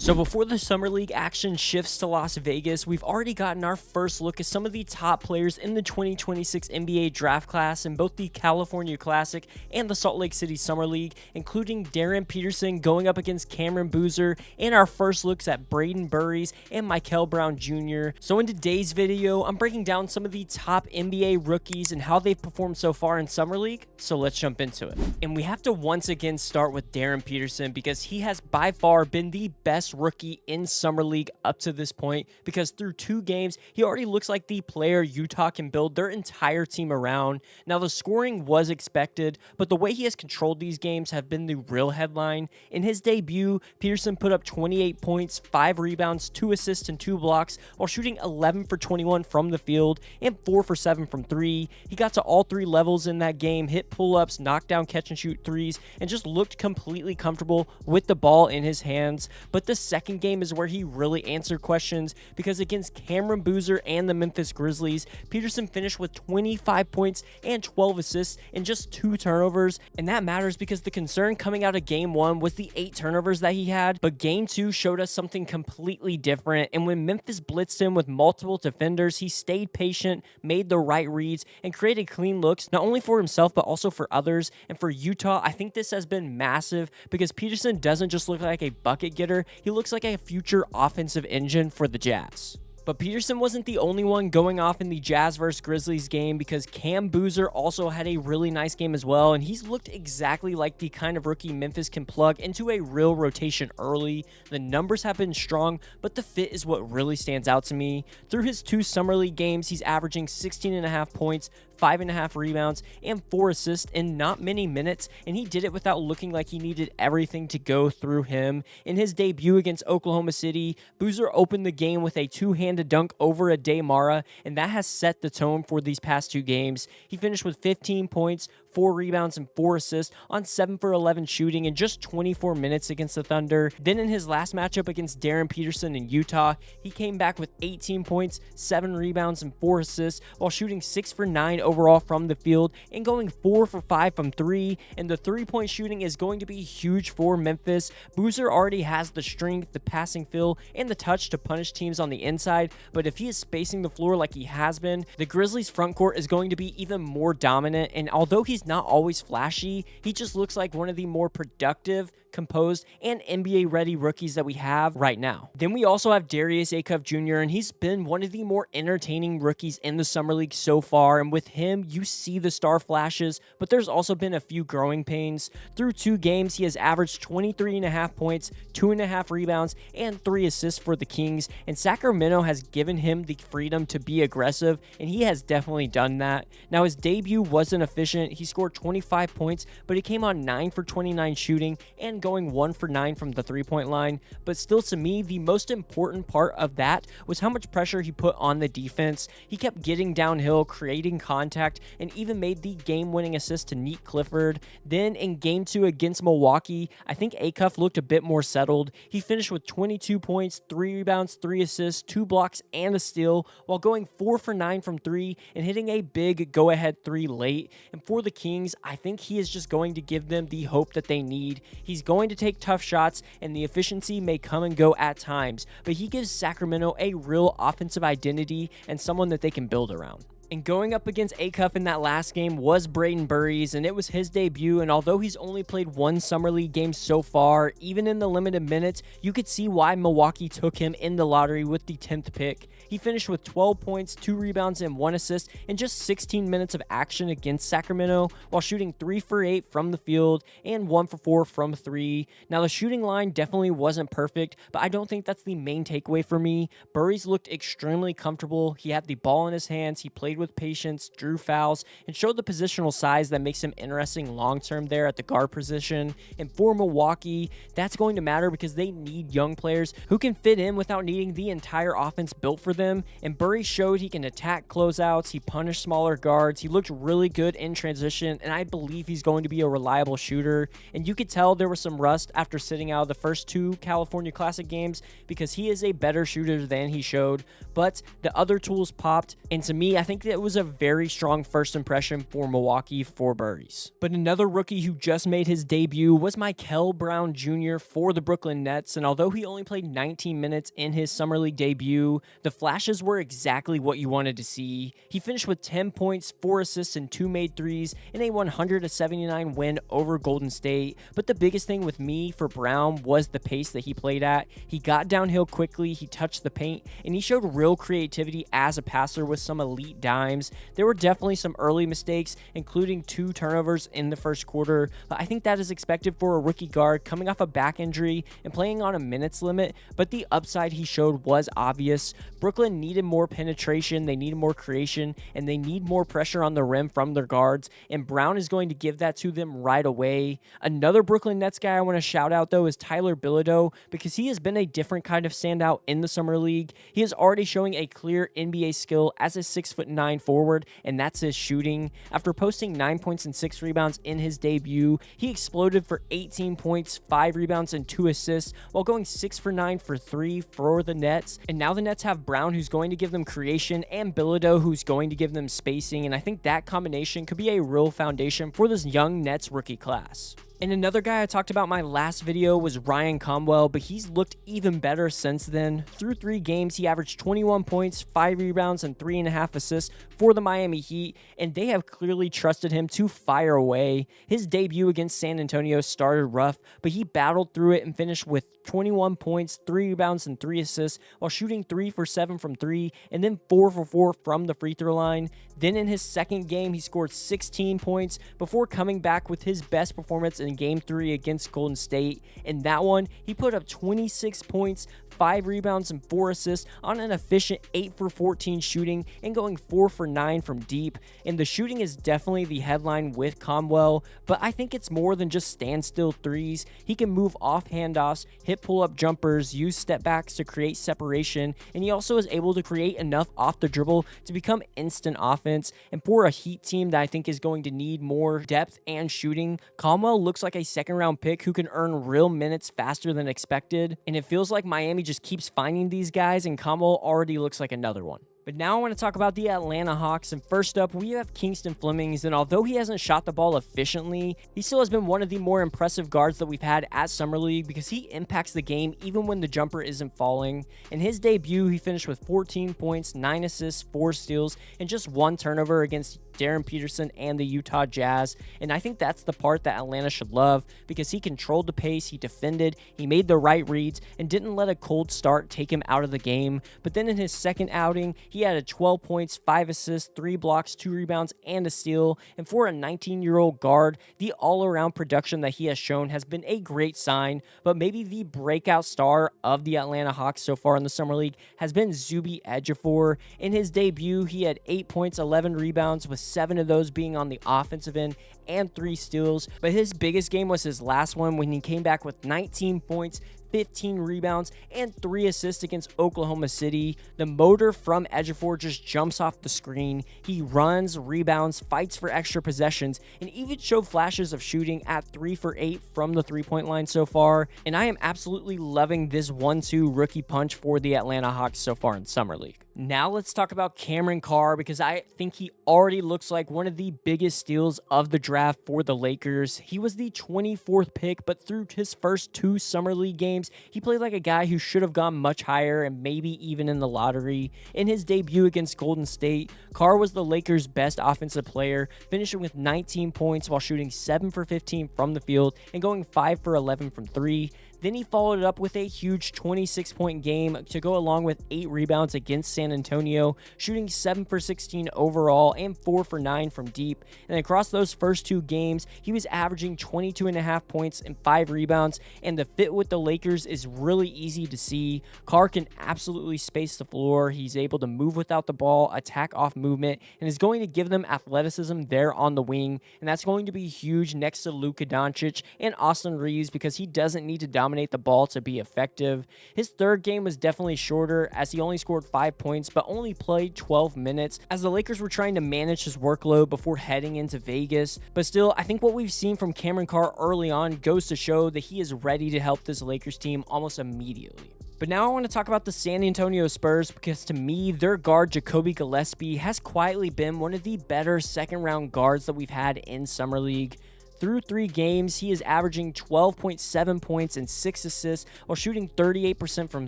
So before the Summer League action shifts to Las Vegas, we've already gotten our first look at some of the top players in the 2026 NBA draft class in both the California Classic and the Salt Lake City Summer League, including Darryn Peterson going up against Cameron Boozer, and our first looks at Brayden Burries and Mikel Brown Jr. So in today's video, I'm breaking down some of the top NBA rookies and how they've performed so far in Summer League, so let's jump into it. And we have to once again start with Darryn Peterson because he has by far been the best rookie in Summer League up to this point, because through 2 games, he already looks like the player Utah can build their entire team around. Now, the scoring was expected, but the way he has controlled these games have been the real headline. In his debut, Peterson put up 28 points, 5 rebounds, 2 assists, and 2 blocks, while shooting 11 for 21 from the field and 4 for 7 from 3. He got to all 3 levels in that game, hit pull-ups, knocked down catch-and-shoot threes, and just looked completely comfortable with the ball in his hands. But the second game is where he really answered questions, because against Cameron Boozer and the Memphis Grizzlies, Peterson finished with 25 points and 12 assists and just 2 turnovers, and that matters because the concern coming out of game 1 was the 8 turnovers that he had, but game 2 showed us something completely different. And when Memphis blitzed him with multiple defenders, he stayed patient, made the right reads, and created clean looks, not only for himself but also for others. And for Utah, I think this has been massive, because Peterson doesn't just look like a bucket getter, he looks like a future offensive engine for the Jazz. But Peterson wasn't the only one going off in the Jazz vs. Grizzlies game, because Cam Boozer also had a really nice game as well, and he's looked exactly like the kind of rookie Memphis can plug into a real rotation early. The numbers have been strong, but the fit is what really stands out to me. Through his 2 Summer League games, he's averaging 16.5 points, 5.5 rebounds, and 4 assists in not many minutes, and he did it without looking like he needed everything to go through him. In his debut against Oklahoma City, Boozer opened the game with a 2-handed dunk over Aday, and that has set the tone for these past 2 games. He finished with 15 points, 4 rebounds, and 4 assists on 7 for 11 shooting in just 24 minutes against the Thunder. Then in his last matchup against Darryn Peterson in Utah, he came back with 18 points, 7 rebounds, and 4 assists, while shooting 6 for 9 overall from the field and going 4 for 5 from 3. And the 3-point shooting is going to be huge for Memphis. Boozer already has the strength, the passing feel, and the touch to punish teams on the inside, but if he is spacing the floor like he has been, the Grizzlies' front court is going to be even more dominant. And although he's not always flashy, he just looks like one of the more productive, composed, and NBA-ready rookies that we have right now. Then we also have Darius Acuff Jr., and he's been one of the more entertaining rookies in the Summer League so far, and with him, you see the star flashes, but there's also been a few growing pains. Through 2 games, he has averaged 23.5 points, 2.5 rebounds, and 3 assists for the Kings, and Sacramento has given him the freedom to be aggressive, and he has definitely done that. Now, his debut wasn't efficient. He scored 25 points, but he came on 9 for 29 shooting and going 1 for 9 from the 3-point line. But still, to me, the most important part of that was how much pressure he put on the defense. He kept getting downhill, creating contact, and even made the game-winning assist to Neat Clifford. Then in game 2 against Milwaukee, I think Acuff looked a bit more settled. He finished with 22 points, 3 rebounds, 3 assists, 2 blocks, and a steal, while going 4 for 9 from 3 and hitting a big go-ahead 3 late. And for the Kings, I think he is just going to give them the hope that they need. He's going to take tough shots, and the efficiency may come and go at times, but he gives Sacramento a real offensive identity and someone that they can build around. And going up against Acuff in that last game was Brayden Burries, and it was his debut, and although he's only played 1 Summer League game so far, even in the limited minutes, you could see why Milwaukee took him in the lottery with the 10th pick. He finished with 12 points, 2 rebounds, and 1 assist in just 16 minutes of action against Sacramento, while shooting 3 for 8 from the field and 1 for 4 from 3. Now, the shooting line definitely wasn't perfect, but I don't think that's the main takeaway for me. Burries looked extremely comfortable. He had the ball in his hands, he played with patience, drew fouls, and showed the positional size that makes him interesting long-term there at the guard position. And for Milwaukee, that's going to matter because they need young players who can fit in without needing the entire offense built for them. And Burry showed he can attack closeouts, he punished smaller guards, he looked really good in transition, and I believe he's going to be a reliable shooter. And you could tell there was some rust after sitting out of the first 2 California Classic games, because he is a better shooter than he showed, but the other tools popped, and to me, I think it was a very strong first impression for Milwaukee for Burries. But another rookie who just made his debut was Mikel Brown Jr. for the Brooklyn Nets, and although he only played 19 minutes in his Summer League debut, the flashes were exactly what you wanted to see. He finished with 10 points, 4 assists, and 2 made threes in a 100-79 win over Golden State. But the biggest thing with me for Brown was the pace that he played at. He got downhill quickly, he touched the paint, and he showed real creativity as a passer with some elite dimes. There were definitely some early mistakes, including 2 turnovers in the first quarter, but I think that is expected for a rookie guard coming off a back injury and playing on a minutes limit, but the upside he showed was obvious. Brooklyn needed more penetration, they needed more creation, and they need more pressure on the rim from their guards, and Brown is going to give that to them right away. Another Brooklyn Nets guy I want to shout out though is Tyler Bilodeau, because he has been a different kind of standout in the Summer League. He is already showing a clear NBA skill as a 6'9" forward, and that's his shooting. After posting 9 points and 6 rebounds in his debut, he exploded for 18 points, 5 rebounds, and 2 assists, while going 6 for 9 for 3 for the Nets. And now the Nets have Brown, who's going to give them creation, and Bilodeau, who's going to give them spacing, and I think that combination could be a real foundation for this young Nets rookie class. And another guy I talked about in my last video was Ryan Conwell, but he's looked even better since then. Through 3 games, he averaged 21 points, 5 rebounds, and 3.5 assists for the Miami Heat, and they have clearly trusted him to fire away. His debut against San Antonio started rough, but he battled through it and finished with 21 points, 3 rebounds, and 3 assists, while shooting 3 for 7 from 3, and then 4 for 4 from the free throw line. Then in his second game, he scored 16 points before coming back with his best performance in Game 3 against Golden State. In that one, he put up 26 points, 5 rebounds, and 4 assists on an efficient 8 for 14 shooting and going 4 for 9 from deep. And the shooting is definitely the headline with Conwell, but I think it's more than just standstill threes. He can move off handoffs, hit pull-up jumpers, use step backs to create separation, and he also is able to create enough off the dribble to become instant offense. And for a Heat team that I think is going to need more depth and shooting, Conwell looks like a second-round pick who can earn real minutes faster than expected, and it feels like Miami just keeps finding these guys, and Conwell already looks like another one. But now I want to talk about the Atlanta Hawks, and first up, we have Kingston Flemings, and although he hasn't shot the ball efficiently, he still has been one of the more impressive guards that we've had at Summer League because he impacts the game even when the jumper isn't falling. In his debut, he finished with 14 points, 9 assists, 4 steals, and just 1 turnover against Darryn Peterson and the Utah Jazz, and I think that's the part that Atlanta should love because he controlled the pace, he defended, he made the right reads, and didn't let a cold start take him out of the game. But then in his second outing, he had 12 points, 5 assists, 3 blocks, 2 rebounds, and a steal, and for a 19-year-old guard, the all-around production that he has shown has been a great sign. But maybe the breakout star of the Atlanta Hawks so far in the Summer League has been Zuby Ejiofor. In his debut, he had 8 points, 11 rebounds, with 7 of those being on the offensive end and 3 steals. But his biggest game was his last one when he came back with 19 points, 15 rebounds, and 3 assists against Oklahoma City. The motor from Ejiofor just jumps off the screen. He runs, rebounds, fights for extra possessions, and even showed flashes of shooting at 3 for 8 from the three-point line so far. And I am absolutely loving this 1-2 rookie punch for the Atlanta Hawks so far in Summer League. Now let's talk about Cameron Carr, because I think he already looks like one of the biggest steals of the draft for the Lakers. He was the 24th pick, but through his first 2 Summer League games, he played like a guy who should have gone much higher and maybe even in the lottery. In his debut against Golden State, Carr was the Lakers' best offensive player, finishing with 19 points while shooting 7 for 15 from the field and going 5 for 11 from 3. Then he followed it up with a huge 26-point game to go along with 8 rebounds against San Antonio, shooting 7 for 16 overall and 4 for 9 from deep. And across those first 2 games, he was averaging 22.5 points and 5 rebounds, and the fit with the Lakers is really easy to see. Carr can absolutely space the floor. He's able to move without the ball, attack off movement, and is going to give them athleticism there on the wing, and that's going to be huge next to Luka Doncic and Austin Reeves because he doesn't need to dominate the ball to be effective. His third game was definitely shorter as he only scored 5 points but only played 12 minutes as the Lakers were trying to manage his workload before heading into Vegas. But still, I think what we've seen from Cameron Carr early on goes to show that he is ready to help this Lakers team almost immediately. But now I want to talk about the San Antonio Spurs because to me, their guard Jacoby Gillespie has quietly been one of the better second-round guards that we've had in Summer League. Through 3 games, he is averaging 12.7 points and 6 assists while shooting 38% from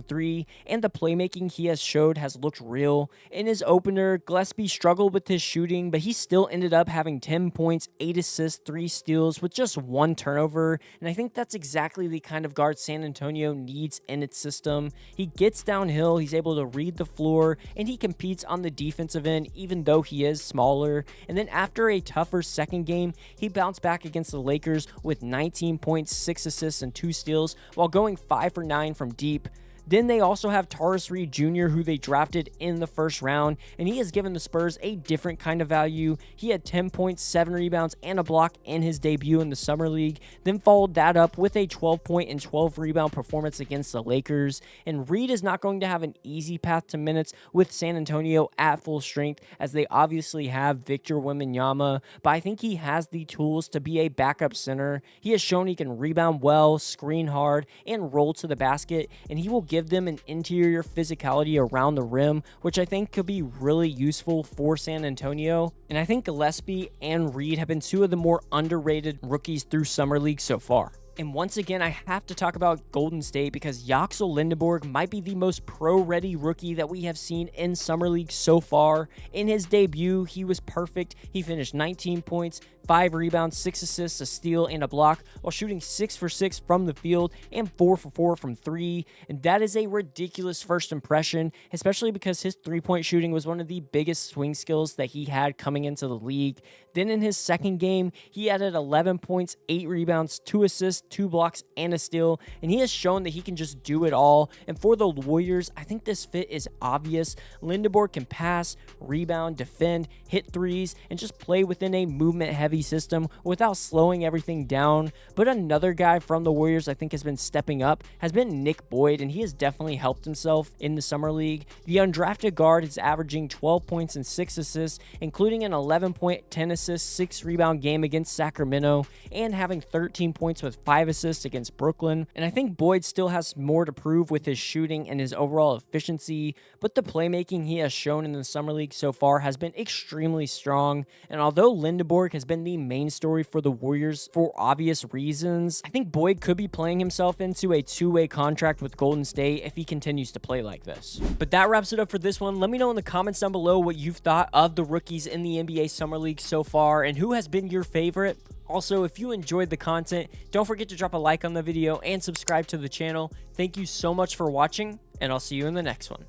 3, and the playmaking he has showed has looked real. In his opener, Gillespie struggled with his shooting, but he still ended up having 10 points, 8 assists, 3 steals with just 1 turnover, and I think that's exactly the kind of guard San Antonio needs in its system. He gets downhill, he's able to read the floor, and he competes on the defensive end even though he is smaller. And then after a tougher second game, he bounced back against the Lakers with 19 points, 6 assists, and 2 steals while going 5 for 9 from deep. Then they also have Tarris Jr, who they drafted in the first round, and he has given the Spurs a different kind of value. He had 10 points, 7 rebounds, and a block in his debut in the Summer League, then followed that up with a 12-point and 12-rebound performance against the Lakers. And Reed is not going to have an easy path to minutes with San Antonio at full strength, as they obviously have Victor Wembanyama, but I think he has the tools to be a backup center. He has shown he can rebound well, screen hard, and roll to the basket, and he will give them an interior physicality around the rim, which I think could be really useful for San Antonio. And I think Gillespie and Reed have been 2 of the more underrated rookies through Summer League so far. And once again, I have to talk about Golden State because Yaxel Lendeborg might be the most pro-ready rookie that we have seen in Summer League so far. In his debut, he was perfect. He finished 19 points, 5 rebounds, 6 assists, a steal, and a block, while shooting 6 for 6 from the field and 4 for 4 from 3. And that is a ridiculous first impression, especially because his 3-point shooting was one of the biggest swing skills that he had coming into the league. Then in his second game, he added 11 points, 8 rebounds, 2 assists, 2 blocks, and a steal, and he has shown that he can just do it all. And for the Warriors, I think this fit is obvious. Lendeborg can pass, rebound, defend, hit threes, and just play within a movement-heavy system without slowing everything down. But another guy from the Warriors I think has been stepping up has been Nick Boyd, and he has definitely helped himself in the Summer League. The undrafted guard is averaging 12 points and 6 assists, including an 11-point, 10 assist, 6 rebound game against Sacramento, and having 13 points with 5 assists against Brooklyn. And I think Boyd still has more to prove with his shooting and his overall efficiency, but the playmaking he has shown in the Summer League so far has been extremely strong. And although Lendeborg has been the main story for the Warriors for obvious reasons, I think Boyd could be playing himself into a 2-way contract with Golden State if he continues to play like this. But that wraps it up for this one. Let me know in the comments down below what you've thought of the rookies in the NBA Summer League so far and who has been your favorite. Also, if you enjoyed the content, don't forget to drop a like on the video and subscribe to the channel. Thank you so much for watching, and I'll see you in the next one.